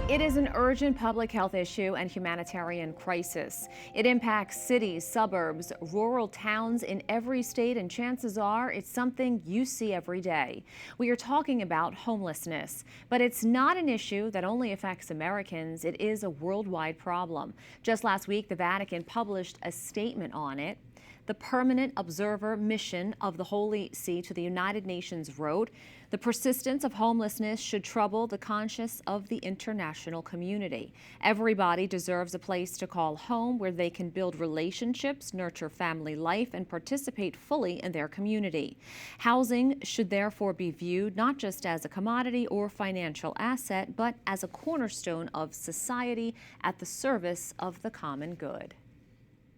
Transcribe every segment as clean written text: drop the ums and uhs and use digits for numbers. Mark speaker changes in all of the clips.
Speaker 1: It is an urgent public health issue and humanitarian crisis. It impacts cities, suburbs, rural towns in every state, and chances are it's something you see every day. We are talking about homelessness, but it's not an issue that only affects Americans. It is a worldwide problem. Just last week, the Vatican published a statement on it. The permanent observer mission of the Holy See to the United Nations wrote, "The persistence of homelessness should trouble the conscience of the international community. Everybody deserves a place to call home where they can build relationships, nurture family life, and participate fully in their community. Housing should therefore be viewed not just as a commodity or financial asset, but as a cornerstone of society at the service of the common good."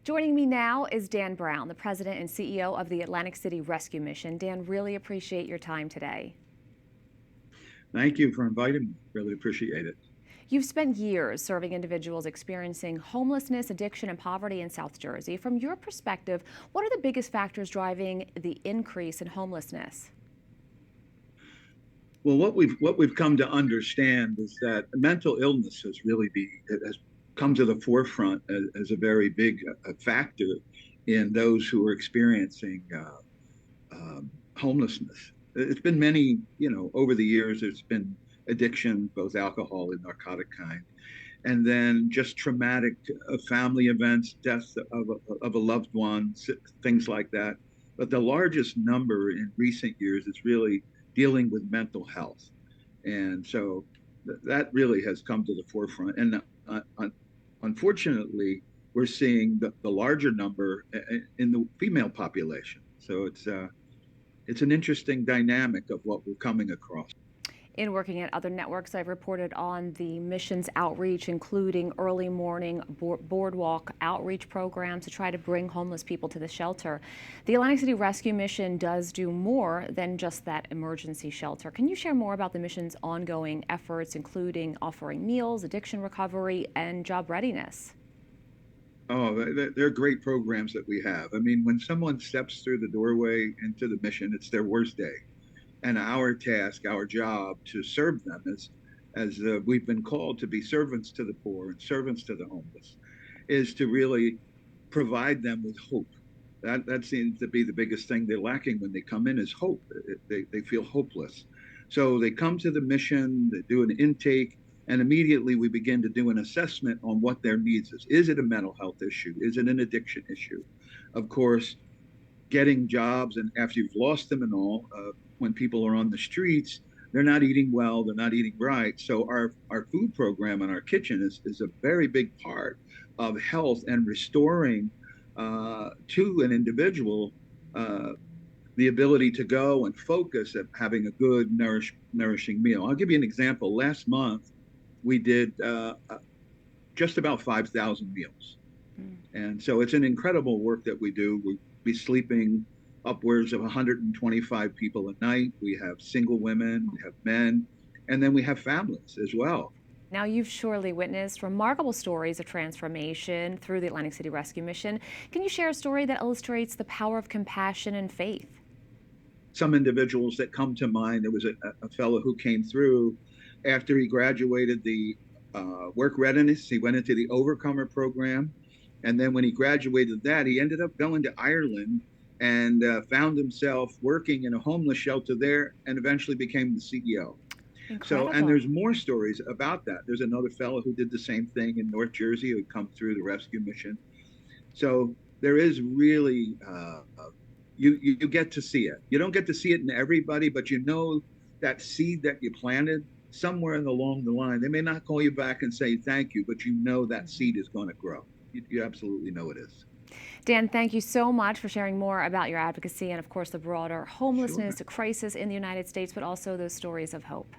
Speaker 1: Joining me now is Dan Brown, the president and CEO of the Atlantic City Rescue Mission. Dan, really appreciate your time today.
Speaker 2: Thank you for inviting me. Really appreciate it.
Speaker 1: You've spent years serving individuals experiencing homelessness, addiction, and poverty in South Jersey. From your perspective, what are the biggest factors driving the increase in homelessness?
Speaker 2: Well, what we've come to understand is that mental illness has come to the forefront as a very big factor in those who are experiencing homelessness. It's been many, over the years, there's been addiction, both alcohol and narcotic kind, and then just traumatic family events, deaths of a loved one, things like that. But the largest number in recent years is really dealing with mental health. And so that really has come to the forefront. And unfortunately, we're seeing the larger number in the female population. So it's an interesting dynamic of what we're coming across.
Speaker 1: In working at other networks, I've reported on the mission's outreach, including early morning boardwalk outreach programs to try to bring homeless people to the shelter. The Atlantic City Rescue Mission does do more than just that emergency shelter. Can you share more about the mission's ongoing efforts, including offering meals, addiction recovery, and job readiness?
Speaker 2: Oh, they're great programs that we have. I mean, when someone steps through the doorway into the mission, it's their worst day. And our task, our job to serve them as we've been called to be servants to the poor and servants to the homeless, is to really provide them with hope. That seems to be the biggest thing they're lacking when they come in is hope. They feel hopeless. So they come to the mission, they do an intake, and immediately we begin to do an assessment on what their needs is. Is it a mental health issue? Is it an addiction issue? Of course, getting jobs, and after you've lost them and all, when people are on the streets, they're not eating well, they're not eating right. So our food program and our kitchen is a very big part of health and restoring to an individual the ability to go and focus at having a good, nourishing meal. I'll give you an example. Last month, we did just about 5,000 meals. And so it's an incredible work that we do. We'll be sleeping upwards of 125 people a night. We have single women, we have men, and then we have families as well.
Speaker 1: Now, you've surely witnessed remarkable stories of transformation through the Atlantic City Rescue Mission. Can you share a story that illustrates the power of compassion and faith?
Speaker 2: Some individuals that come to mind, there was a fellow who came through after he graduated the work readiness. He went into the Overcomer program. And then when he graduated that, he ended up going to Ireland and found himself working in a homeless shelter there and eventually became the CEO.
Speaker 1: Incredible.
Speaker 2: So, and there's more stories about that. There's another fellow who did the same thing in North Jersey who had come through the rescue mission. So there is really, you get to see it. You don't get to see it in everybody, but you know that seed that you planted somewhere along the line. They may not call you back and say thank you, but you know that seed is going to grow. You absolutely know it is.
Speaker 1: Dan, thank you so much for sharing more about your advocacy and, of course, the broader homelessness
Speaker 2: Sure.
Speaker 1: crisis in the United States, but also those stories of hope.